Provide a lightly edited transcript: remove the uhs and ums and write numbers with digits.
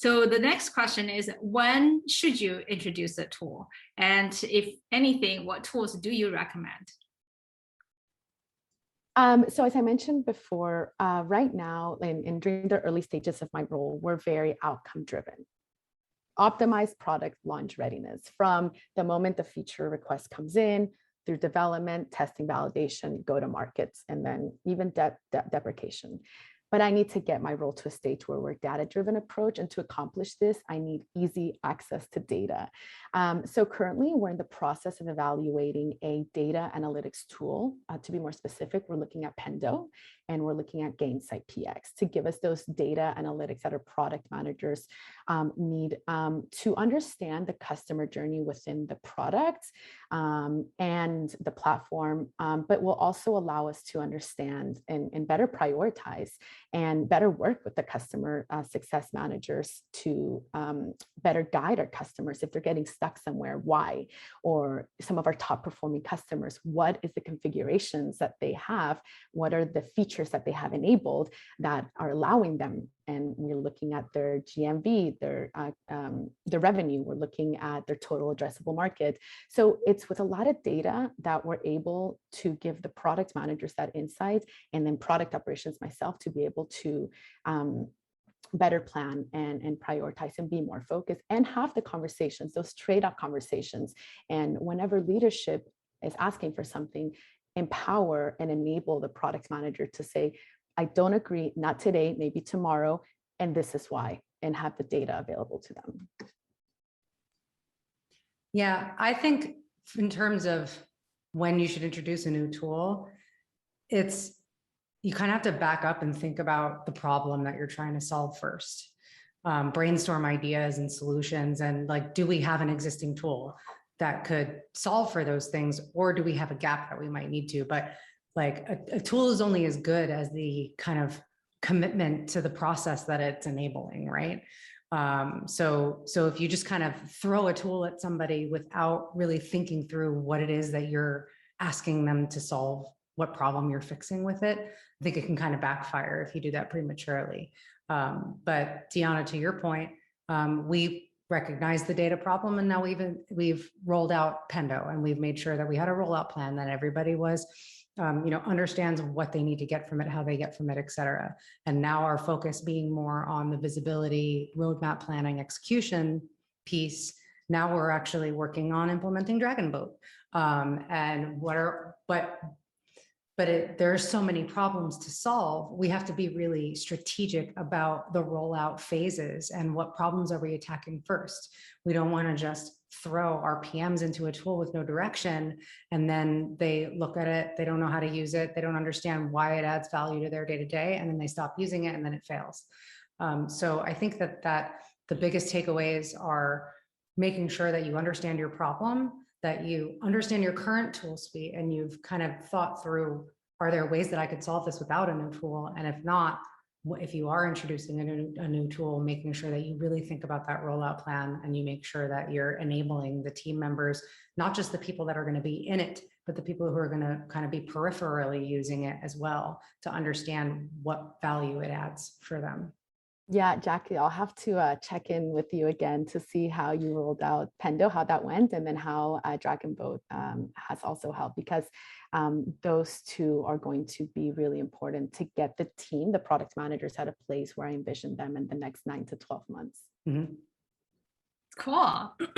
So the next question is, when should you introduce a tool? And if anything, what tools do you recommend? So as I mentioned before, right now and during the early stages of my role, we're very outcome driven. Optimize product launch readiness from the moment the feature request comes in through development, testing, validation, go to markets, and then even deprecation. But I need to get my role to a stage where we're data-driven approach. And to accomplish this, I need easy access to data. So currently, we're in the process of evaluating a data analytics tool. To be more specific, we're looking at Pendo and we're looking at Gainsight PX to give us those data analytics that our product managers need to understand the customer journey within the product and the platform, but will also allow us to understand and better prioritize and better work with the customer success managers to better guide our customers if they're getting stuck somewhere, why, or some of our top performing customers, what is the configurations that they have, what are the features that they have enabled that are allowing them. And we're looking at their GMV, their revenue, we're looking at their total addressable market. So it's with a lot of data that we're able to give the product managers that insight, and then product operations myself to be able to better plan and prioritize and be more focused and have the conversations, those trade-off conversations. And whenever leadership is asking for something, empower and enable the product manager to say, I don't agree, not today, maybe tomorrow, and this is why, and have the data available to them. Yeah, I think in terms of when you should introduce a new tool, you kind of have to back up and think about the problem that you're trying to solve first. Brainstorm ideas and solutions, and like, do we have an existing tool that could solve for those things, or do we have a gap that we might need to? But like a tool is only as good as the kind of commitment to the process that it's enabling, right? So if you just kind of throw a tool at somebody without really thinking through what it is that you're asking them to solve, what problem you're fixing with it, I think it can kind of backfire if you do that prematurely. But Tiana, to your point, we recognize the data problem, and now we've rolled out Pendo, and we've made sure that we had a rollout plan that everybody was understands what they need to get from it, how they get from it, et cetera. And now our focus being more on the visibility, roadmap planning, execution piece. Now we're actually working on implementing Dragonboat. There are so many problems to solve. We have to be really strategic about the rollout phases and what problems are we attacking first. We don't want to just throw our PMs into a tool with no direction, and then they look at it, they don't know how to use it, they don't understand why it adds value to their day-to-day, and then they stop using it, and then it fails. So I think that the biggest takeaways are making sure that you understand your problem, that you understand your current tool suite, and you've kind of thought through, are there ways that I could solve this without a new tool? And if not, if you are introducing a new tool, making sure that you really think about that rollout plan, and you make sure that you're enabling the team members, not just the people that are going to be in it, but the people who are going to kind of be peripherally using it as well, to understand what value it adds for them. Yeah, Jackie, I'll have to check in with you again to see how you rolled out Pendo, how that went, and then how Dragonboat has also helped, because those two are going to be really important to get the team, the product managers, at a place where I envision them in the next 9 to 12 months. Mm-hmm. Cool.